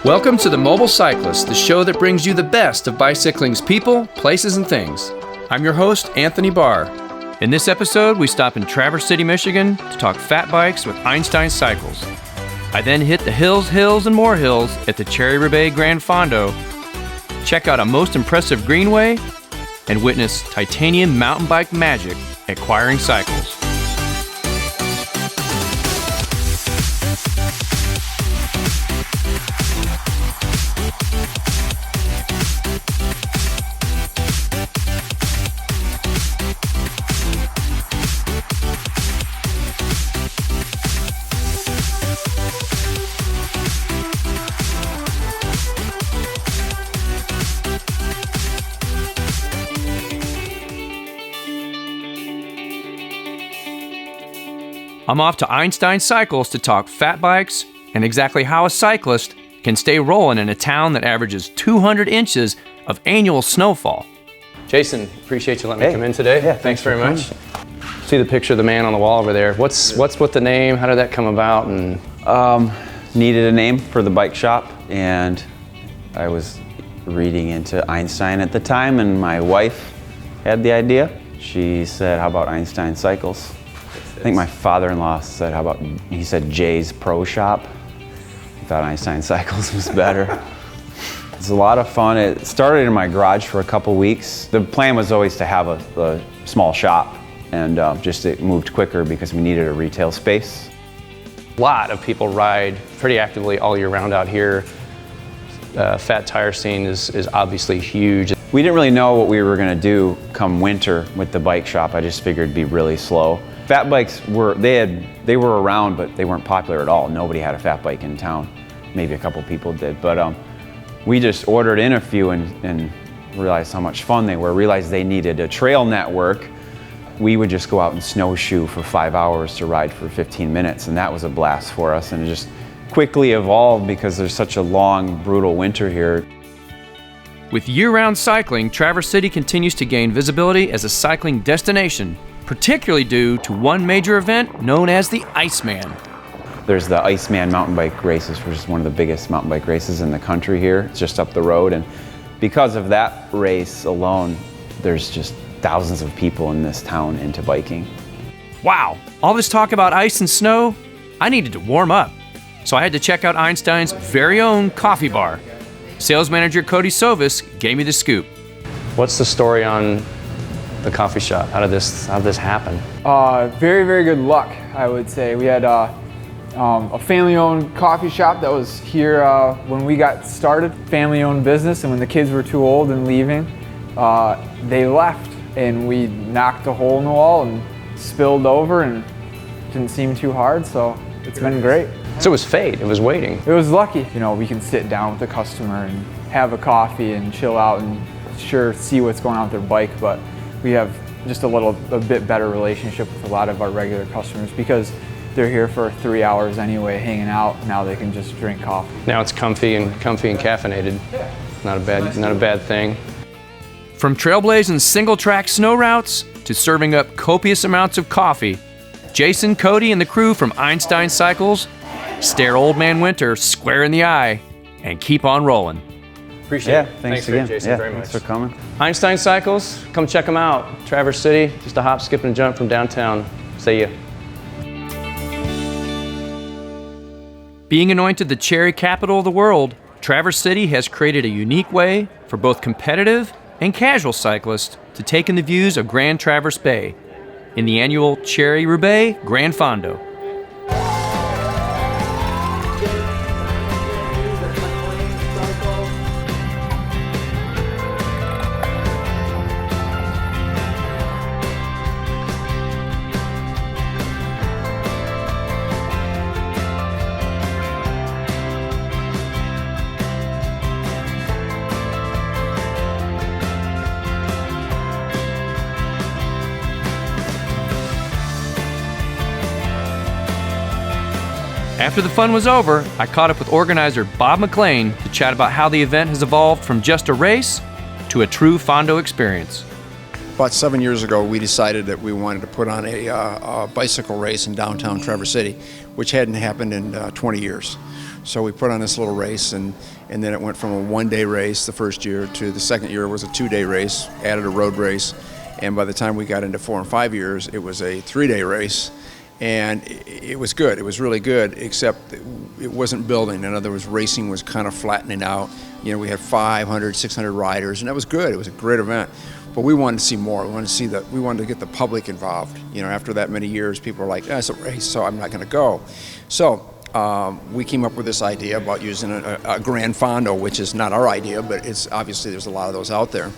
Welcome to the Mobile Cyclist, the show that brings you the best of bicycling's people, places, and things. I'm your host, Anthony Barr. In this episode, we stop in Traverse City, Michigan to talk Fatbikes with Einstein Cycles. I then hit the hills, and more hills at the Cherry-Roubaix Grand Fondo, check out a most impressive greenway, and witness titanium mountain bike magic at Quiring Cycles. I'm off to Einstein Cycles to talk Fatbikes and exactly how a cyclist can stay rolling in a town that averages 200 inches of annual snowfall. Jason, appreciate you letting me come in today. Yeah, thanks very much. See the picture of the man on the wall over there. What's with the name? How did that come about? And needed a name for the bike shop, and I was reading into Einstein at the time, and my wife had the idea. She said, "How about Einstein Cycles?" I think my father-in-law said, he said Jay's Pro Shop. He thought Einstein Cycles was better. It's a lot of fun. It started in my garage for a couple weeks. The plan was always to have a small shop, and it moved quicker because we needed a retail space. a lot of people ride pretty actively all year round out here. Fat tire scene is obviously huge. We didn't really know what we were going to do come winter with the bike shop. I just figured it'd be really slow. Fat bikes were around, but they weren't popular at all. Nobody had a fat bike in town. Maybe a couple people did, but we just ordered in a few and realized how much fun they were. Realized they needed a trail network. We would just go out and snowshoe for 5 hours to ride for 15 minutes, and that was a blast for us. And it just quickly evolved because there's such a long, brutal winter here. With year-round cycling, Traverse City continues to gain visibility as a cycling destination, particularly due to one major event known as the Iceman. There's the Iceman mountain bike races, which is one of the biggest mountain bike races in the country here. It's just up the road, and because of that race alone, there's just thousands of people in this town into biking. Wow, all this talk about ice and snow, I needed to warm up. So I had to check out Einstein's very own coffee bar. Sales manager Cody Sovis gave me the scoop. What's the story on the coffee shop? How did this happen? Very, very good luck, I would say. We had a family-owned coffee shop that was here when we got started. Family-owned business, and when the kids were too old and leaving, they left, and we knocked a hole in the wall and spilled over, and it didn't seem too hard, so it's been great. So it was fate, it was waiting. It was lucky. You know, we can sit down with the customer and have a coffee and chill out and see what's going on with their bike, but we have just a bit better relationship with a lot of our regular customers because they're here for 3 hours anyway, hanging out. Now they can just drink coffee. Now it's comfy and caffeinated. Not a bad thing. From trailblazing single-track snow routes to serving up copious amounts of coffee, Jason, Cody, and the crew from Einstein Cycles stare Old Man Winter square in the eye and keep on rolling. Appreciate it. Thanks again. Jason, very much. Thanks for coming. Einstein Cycles, come check them out. Traverse City, just a hop, skip, and a jump from downtown. See ya. Being anointed the cherry capital of the world, Traverse City has created a unique way for both competitive and casual cyclists to take in the views of Grand Traverse Bay in the annual Cherry-Roubaix Grand Fondo. After the fun was over, I caught up with organizer Bob McLean to chat about how the event has evolved from just a race to a true Fondo experience. About 7 years ago, we decided that we wanted to put on a bicycle race in downtown Traverse City, which hadn't happened in 20 years. So we put on this little race, and then it went from a one-day race the first year to the second year was a two-day race, added a road race, and by the time we got into 4 and 5 years, it was a three-day race. And it was good. It was really good, except it wasn't building. In other words, racing was kind of flattening out. You know, we had 500, 600 riders, and that was good. It was a great event. But we wanted to see more. We wanted to get the public involved. You know, after that many years, people were like, "It's a race, so I'm not going to go." So we came up with this idea about using a Grand Fondo, which is not our idea, but it's obviously there's a lot of those out there.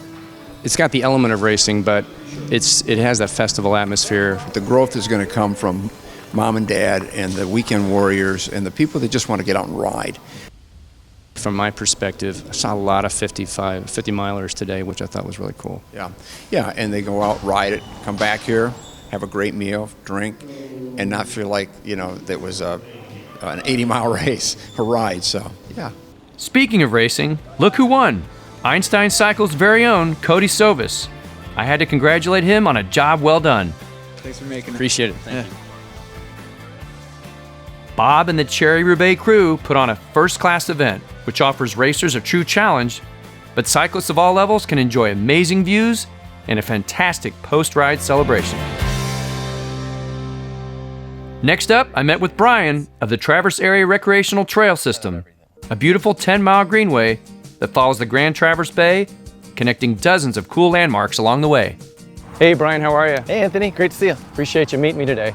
It's got the element of racing, but it has that festival atmosphere. The growth is going to come from mom and dad and the weekend warriors and the people that just want to get out and ride. From my perspective, I saw a lot of 50 milers today, which I thought was really cool. Yeah, and they go out, ride it, come back here, have a great meal, drink, and not feel like, you know, that was an 80-mile race, a ride, so, yeah. Speaking of racing, look who won. Einstein Cycles' very own Cody Sovis. I had to congratulate him on a job well done. Thanks for making it. Appreciate it. Thank you. Bob and the Cherry-Roubaix crew put on a first-class event, which offers racers a true challenge, but cyclists of all levels can enjoy amazing views and a fantastic post-ride celebration. Next up, I met with Brian of the Traverse Area Recreational Trail System, a beautiful 10-mile greenway that follows the Grand Traverse Bay, connecting dozens of cool landmarks along the way. Hey Brian, how are you? Hey Anthony, great to see you. Appreciate you meeting me today.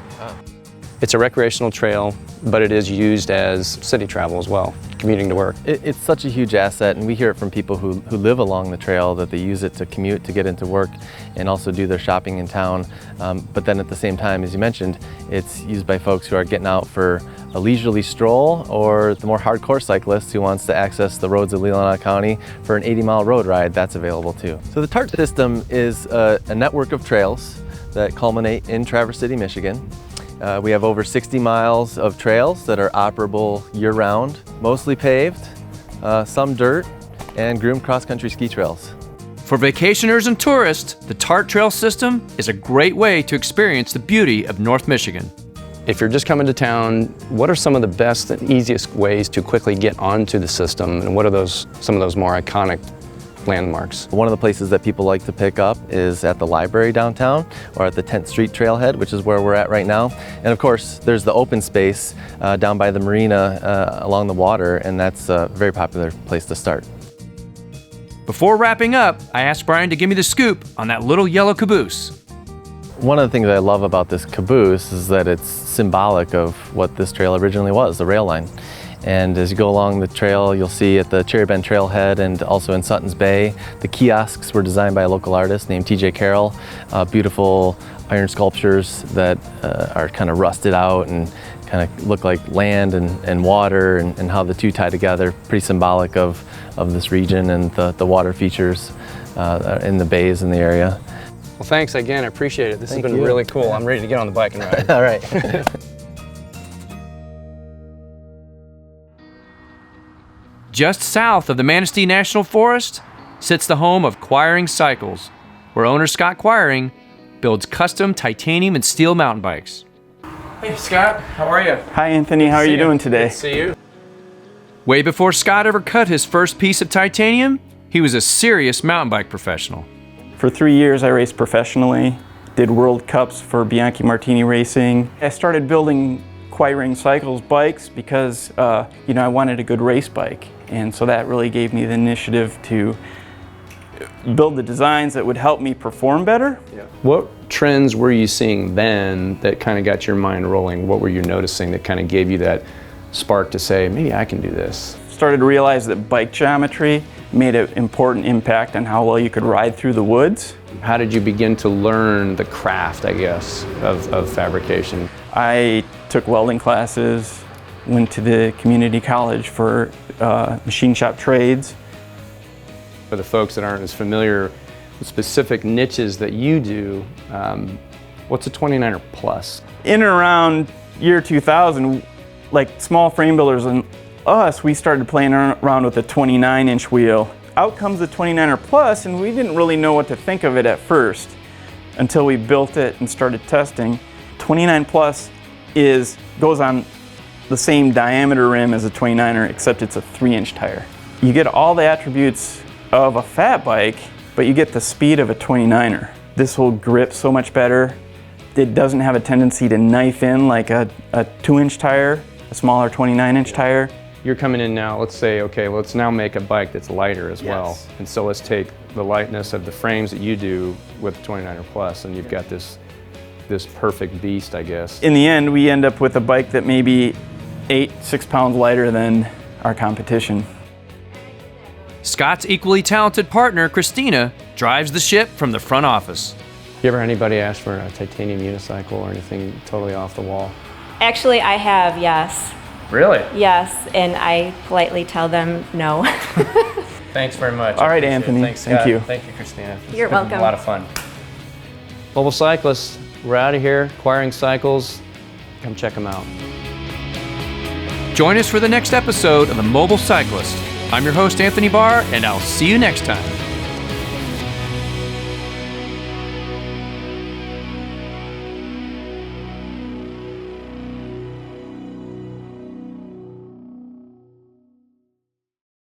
It's a recreational trail, but it is used as city travel as well, commuting to work. It's such a huge asset, and we hear it from people who live along the trail that they use it to commute, to get into work, and also do their shopping in town. But then at the same time, as you mentioned, it's used by folks who are getting out for a leisurely stroll, or the more hardcore cyclist who wants to access the roads of Leelanau County for an 80-mile road ride. That's available too. So the TART system is a network of trails that culminate in Traverse City, Michigan. We have over 60 miles of trails that are operable year-round, mostly paved, some dirt, and groomed cross-country ski trails. For vacationers and tourists, the TART trail system is a great way to experience the beauty of North Michigan. If you're just coming to town, what are some of the best and easiest ways to quickly get onto the system, and what are some of those more iconic landmarks? One of the places that people like to pick up is at the library downtown, or at the 10th Street trailhead, which is where we're at right now. And of course, there's the open space down by the marina along the water, and that's a very popular place to start. Before wrapping up, I asked Brian to give me the scoop on that little yellow caboose. One of the things I love about this caboose is that it's symbolic of what this trail originally was, the rail line. And as you go along the trail, you'll see at the Cherry Bend Trailhead and also in Sutton's Bay, the kiosks were designed by a local artist named TJ Carroll. Beautiful iron sculptures that are kind of rusted out and kind of look like land and water, and how the two tie together. Pretty symbolic of this region and the water features in the bays in the area. Well, thanks again. I appreciate it. This has been you. really cool. I'm ready to get on the bike and ride. All right. Just south of the Manistee National Forest sits the home of Quiring Cycles, where owner Scott Quiring builds custom titanium and steel mountain bikes. Hey Scott, how are you? Hi Anthony, how are you doing today? Good to see you. Way before Scott ever cut his first piece of titanium, he was a serious mountain bike professional. For 3 years I raced professionally, did World Cups for Bianchi Martini Racing. I started building Quiring Cycles bikes because I wanted a good race bike, and so that really gave me the initiative to build the designs that would help me perform better. What trends were you seeing then that kind of got your mind rolling? What were you noticing that kind of gave you that spark to say, maybe I can do this? Started to realize that bike geometry made an important impact on how well you could ride through the woods. How did you begin to learn the craft, I guess, of fabrication? I took welding classes, went to the community college for machine shop trades. For the folks that aren't as familiar with specific niches that you do, what's a 29er plus? In and around year 2000, like small frame builders and us, we started playing around with a 29-inch wheel. Out comes the 29er plus, and we didn't really know what to think of it at first. until we built it and started testing. 29 Plus goes on the same diameter rim as a 29er, except it's a 3-inch tire. You get all the attributes of a fat bike, but you get the speed of a 29er. This will grip so much better. It doesn't have a tendency to knife in like a 2-inch tire, a smaller 29-inch tire. You're coming in now, let's say, okay, let's now make a bike that's lighter as well. Yes. And so let's take the lightness of the frames that you do with the 29er Plus, and you've got this perfect beast, I guess. In the end, we end up with a bike that may be 6 pounds lighter than our competition. Scott's equally talented partner, Christina, drives the ship from the front office. You ever had anybody ask for a titanium unicycle or anything totally off the wall? Actually, I have, yes. Really? Yes, and I politely tell them no. Thanks very much. All right, Anthony. Thanks, Thank Scott. you. Thank you, Christina. You're It's been welcome. A lot of fun. Mobile Cyclists, we're out of here. Quiring Cycles, come check them out. Join us for the next episode of The Mobile Cyclist. I'm your host, Anthony Barr, and I'll see you next time.